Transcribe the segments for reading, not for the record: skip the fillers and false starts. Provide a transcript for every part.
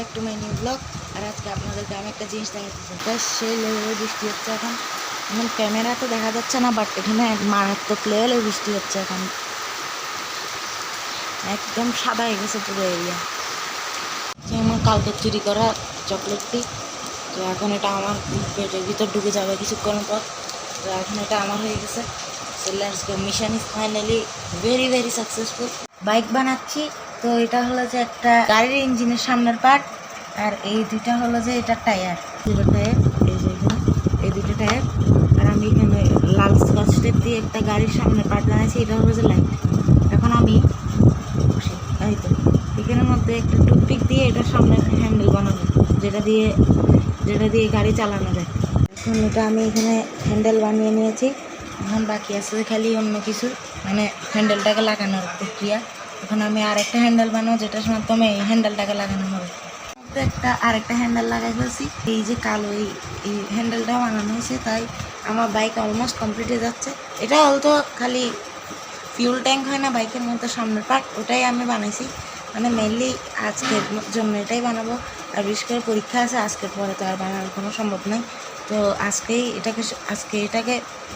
Back to my new blog. আর আজকে আপনাদেরকে আমি একটা জিনিস দেখাচ্ছি, সেই লেভেলের বৃষ্টি হচ্ছে এখন। ক্যামেরাতে দেখা যাচ্ছে না, বাট এখানে মারাত্মক লেভেলের বৃষ্টি হচ্ছে এখন। একদম সাদা হয়ে গেছে পুরো এরিয়া। আমার কালকে চুরি করা চকলেটটি, তো এখন এটা আমার পেটের ভিতর ঢুকে যাবে কিছুক্ষণ পর। তো এখন এটা আমার হয়ে গেছে। So let's go, mission is finally very very successful. Bike বানাচ্ছি, তো এটা হলো যে একটা গাড়ির ইঞ্জিনের সামনের পার্ট, আর এই দুইটা হলো যে এটা টায়ার, দুটো টায়ার, এই যে এই দুটো টায়ার। আর আমি এখানে লাল স্কচ টেপ দিয়ে একটা গাড়ির সামনের পার্ট বানাইছি, এটা হলো যে লাইট। এখন আমি এই তো এখানের মধ্যে একটা টুথপিক দিয়ে এটার সামনে হ্যান্ডেল বানাবো, যেটা দিয়ে গাড়ি চালানো যায়। এখন এটা আমি এখানে হ্যান্ডেল বানিয়ে নিয়েছি। এখন বাকি আছে খালি অন্য কিছু, মানে হ্যান্ডেলটাকে লাগানোর প্রক্রিয়া। এখন আমি আরেকটা হ্যান্ডেল বানাবো, যেটার মাধ্যমে এই হ্যান্ডেলটাকে লাগানো হবে। আরেকটা হ্যান্ডেল লাগাই ফেলছি, এই যে কালো এই হ্যান্ডেলটাও বানানো হয়েছে। তাই আমার বাইক অলমোস্ট কমপ্লিট হয়ে যাচ্ছে। এটা হয়তো খালি ফিউল ট্যাঙ্ক হয় না বাইকের মধ্যে সামনের পার্ট, ওটাই আমি বানাইছি। মানে মেনলি আজকের জন্য এটাই বানাবো। আর বিশেষ করে পরীক্ষা আছে আজকের পরে, তো আর বানানোর কোনো সম্ভব নেই। তো আজকে এটাকে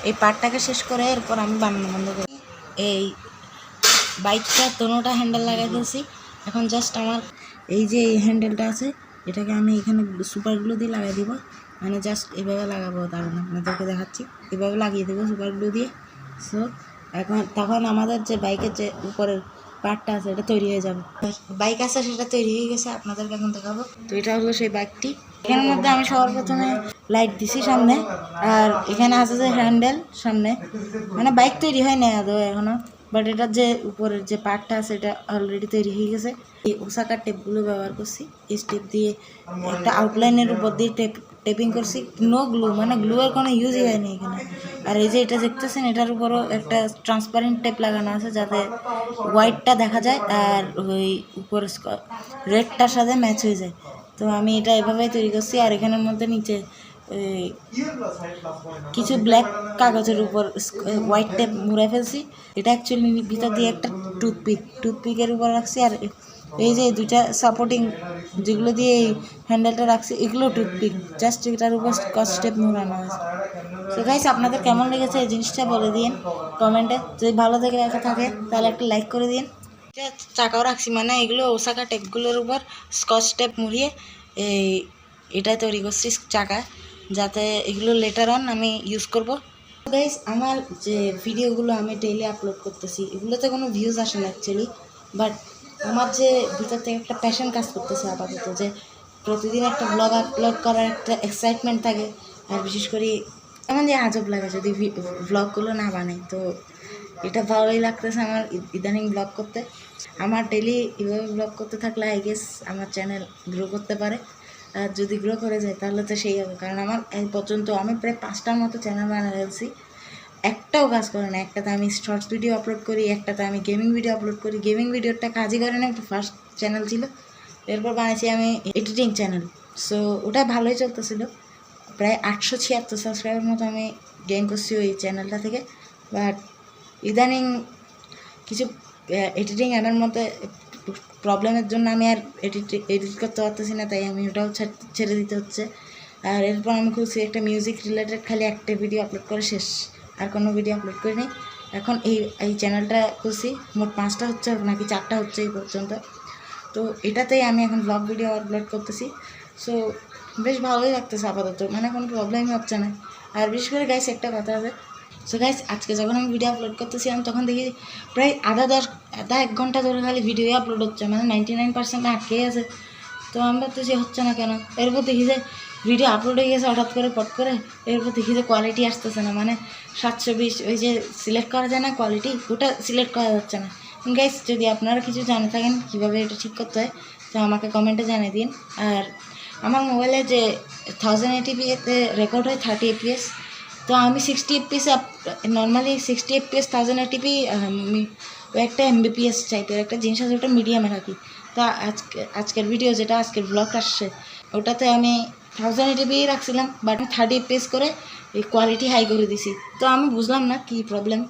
এই পার্টটাকে শেষ করে এরপর আমি বানানো বন্ধ করি। এই বাইকটা দোনোটা হ্যান্ডেল লাগাই ফেলছি। এখন জাস্ট আমার এই যে এই হ্যান্ডেলটা আছে, এটাকে আমি এখানে সুপার গ্লু দিয়ে লাগাই দিব। মানে জাস্ট এভাবে লাগাবো, দাঁড়ান আপনাদেরকে দেখাচ্ছি। এভাবে লাগিয়ে দেবো সুপার গ্লু দিয়ে। সো তখন আমাদের যে বাইকের যে উপরের পার্টটা আছে এটা তৈরি হয়ে যাবে। বাইক আছে সেটা তৈরি হয়ে গেছে, আপনাদেরকে এখন দেখাবো। তো এটা হলো সেই বাইকটি। এখানের মধ্যে আমি সবার প্রথমে লাইট দিছি সামনে, আর এখানে আছে যে হ্যান্ডেল সামনে। মানে বাইক তৈরি হয় না আদৌ এখনো, বাট এটার যে উপরের যে পার্টটা আছে এটা অলরেডি তৈরি হয়ে গেছে। এই ওসাকার টেপগুলো ব্যবহার করছি, এই টেপ দিয়ে একটা আউটলাইনের উপর দিয়ে টেপিং করছি। নো গ্লু, মানে গ্লুয়ের কোনো ইউজই হয়নি এখানে। আর এই যে এটা দেখতেছেন, এটার উপরও একটা ট্রান্সপারেন্ট টেপ লাগানো আছে, যাতে হোয়াইটটা দেখা যায় আর ওই উপর রেডটার সাথে ম্যাচ হয়ে যায়। তো আমি এটা এভাবেই তৈরি করছি। আর এখানের মধ্যে নিচে কিছু ব্ল্যাক কাগজের উপর হোয়াইট টেপ মুড়ে ফেলছি। এটা অ্যাকচুয়ালি ভিতর দিয়ে একটা টুথপিকের উপর রাখছি। আর এই যে দুইটা সাপোর্টিং যেগুলো দিয়ে এই হ্যান্ডেলটা রাখছি, এগুলো টুথপিক, জাস্ট এটার উপর স্কচ টেপ মুড়ানো আছে। তো গাইস, আপনাদের কেমন লেগেছে এই জিনিসটা বলে দিন কমেন্টে। যদি ভালো থেকে থাকে তাহলে একটা লাইক করে দিন। এটা চাকাও রাখছি, মানে এগুলো ওসাকা টেপগুলোর উপর স্কচ টেপ মুড়িয়ে এটা তৈরি করছি চাকা, যাতে এগুলো লেটার অন আমি ইউজ করব। গাইস, আমার যে ভিডিওগুলো আমি ডেইলি আপলোড করতেছি, এগুলোতে কোনো ভিউজ আসে না অ্যাকচুয়ালি, বাট আমার যে ভিতর থেকে একটা প্যাশন কাজ করতেছে আপাতত, যে প্রতিদিন একটা ব্লগ আপলোড করার একটা এক্সাইটমেন্ট থাকে। আর বিশেষ করে এমন যে আজব লাগে যদি ব্লগগুলো না বানাই। তো এটা ভালোই লাগতেছে আমার ইদানিং ব্লগ করতে। আমার ডেইলি এভাবে ব্লগ করতে থাকলে আই গেস আমার চ্যানেল গ্রো করতে পারে। আর যদি গ্রো করে যায় তাহলে তো সেই হবে, কারণ আমার এই পর্যন্ত আমি প্রায় 5টার মতো চ্যানেল বানিয়ে ফেলছি, একটাও কাজ করে না। একটাতে আমি শর্টস ভিডিও আপলোড করি, একটাতে আমি গেমিং ভিডিও আপলোড করি। গেমিং ভিডিওটা কাজই করে না, একটা ফার্স্ট চ্যানেল ছিল। এরপর বানিয়েছি আমি এডিটিং চ্যানেল। সো ওটা ভালোই চলতেছিল, প্রায় 876 সাবস্ক্রাইবার মতো আমি গেইন করছি ওই চ্যানেলটা থেকে। বাট ইদানিং কিছু এডিটিং অ্যাপের মধ্যে প্রবলেমের জন্য আমি আর এডিট করতে পারতেছি না, তাই আমি ওটাও ছেড়ে দিতে হচ্ছে। আর এরপর আমি খুঁজছি একটা মিউজিক রিলেটেড, খালি একটা ভিডিও আপলোড করে শেষ, আর কোনো ভিডিও আপলোড করিনি। এখন এই চ্যানেলটা খুঁজছি, মোট 5টা হচ্ছে নাকি 4টা হচ্ছে এই পর্যন্ত। তো এটাতেই আমি এখন ব্লগ ভিডিও আপলোড করতেছি। সো বেশ ভালোই লাগতেছে আপাতত, মানে কোনো প্রবলেমই হচ্ছে না। আর বিশেষ করে গাইস একটা কথা আছে। সো গাইস, আজকে যখন আমি ভিডিও আপলোড করতেছিলাম তখন দেখি প্রায় আধা 1 ঘন্টা ধরে খালি ভিডিও আপলোড হচ্ছে, মানে 99% আটকেই আছে। তো আমি ভাবতেছি হচ্ছে না কেন। এরপর দেখি যে ভিডিও আপলোড হয়ে গেছে হঠাৎ করে পট করে। এরপর দেখি যে কোয়ালিটি আসতেছে না, মানে 720 ওই যে সিলেক্ট করা যায় না কোয়ালিটি, ওটা সিলেক্ট করা যাচ্ছে না। গাইস, যদি আপনারা কিছু জানে থাকেন কীভাবে এটা ঠিক করতে হয়, তো আমাকে কমেন্টে জানিয়ে দিন। আর আমার মোবাইলে যে 1080p-তে রেকর্ড হয় 30 fps, তো আমি 60 fps নর্মালি 60 fps 1080p ওই একটা mbps টাইপের একটা জিনিস আছে, ওটা মিডিয়ামে রাখি। তা আজকের ভিডিও যেটা আজকের ব্লগ আসছে, ওটাতে আমি 1080p রাখছিলাম, বাট আমি 30 fps করে এই কোয়ালিটি হাই করে দিছি। তো আমি বুঝলাম না কি প্রবলেম,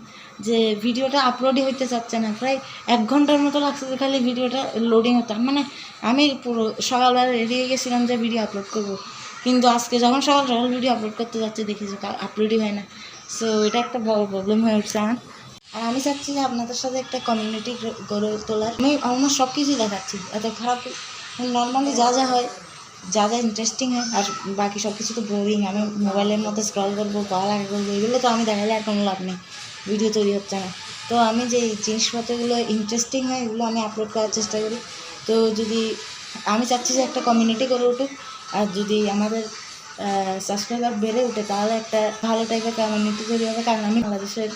যে ভিডিওটা আপলোডই হইতে চাচ্ছে না। প্রায় 1 ঘন্টার মতো লাগছে যে খালি ভিডিওটা লোডিং হতো। মানে আমি পুরো সকালবেলা রেডি হয়ে গেছিলাম যে ভিডিও আপলোড করব, কিন্তু আজকে যখন সকাল সকাল ভিডিও আপলোড করতে যাচ্ছে দেখি যে আপলোডই হয় না। সো এটা একটা বড় প্রবলেম হয়ে উঠছে আমার। আর আমি চাচ্ছি যে আপনাদের সাথে একটা কমিউনিটি গড়ে তোলার। আমি অলমোস্ট সব কিছুই দেখাচ্ছি, এত খারাপ নর্মালি যা যা হয়, যা যা ইন্টারেস্টিং হয়, আর বাকি সব কিছু তো বোরিং। আমি মোবাইলের মধ্যে স্ক্রল করবো, পড়ালেখা করবো, এগুলো তো আমি দেখালে আর কোনো লাভ নেই, ভিডিও তৈরি হচ্ছে না। তো আমি যে জিনিসপত্রগুলো ইন্টারেস্টিং হয় এগুলো আমি আপলোড করার চেষ্টা করি। তো যদি আমি চাচ্ছি যে একটা কমিউনিটি গড়ে উঠুক, আর যদি আমাদের সাবস্ক্রাইবার বেড়ে ওঠে তাহলে একটা ভালো টাইপের কমিউনিটি তৈরি হবে। কারণ আমি বাংলাদেশের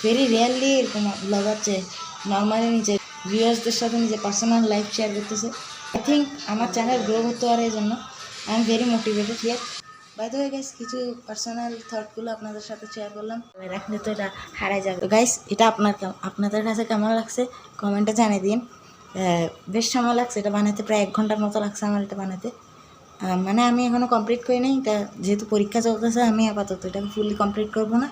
ভেরি রেয়ারলি এরকম ব্লগার যে নর্মালি নিজের ভিউয়ার্সদের সাথে নিজের পার্সোনাল লাইফ শেয়ার করতেছে। আই থিঙ্ক আমার চ্যানেল গ্রো করতে পারে, এই জন্য I am very motivated here. By the way guys, কিছু পার্সোনাল থটগুলো আপনাদের সাথে শেয়ার করলাম, রাখলে তো এটা হারাই যাবে। তো গাইস, এটা আপনাদের কাছে কেমন লাগছে কমেন্টে জানিয়ে দিন। বেশ সময় লাগছে এটা বানাতে, প্রায় 1 ঘন্টার মতো লাগছে আমার এটা বানাতে। মানে আমি এখনও কমপ্লিট করি নাই, এটা যেহেতু পরীক্ষা চলতেছে আমি আপাতত এটাকে ফুললি কমপ্লিট করব না।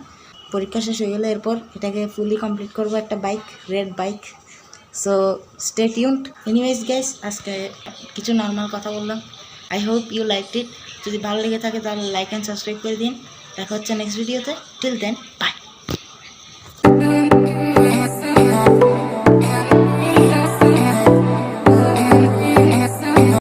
পরীক্ষা শেষ হয়ে গেলে এরপর এটাকে ফুললি কমপ্লিট করব, একটা bike, red bike. So stay tuned. Anyways guys, আজকে কিছু নর্মাল কথা বললাম। I hope you liked it. যদি ভালো লেগে থাকে তাহলে লাইক অ্যান্ড সাবস্ক্রাইব করে দিন। দেখা হচ্ছে নেক্সট ভিডিওতে। Till then, by.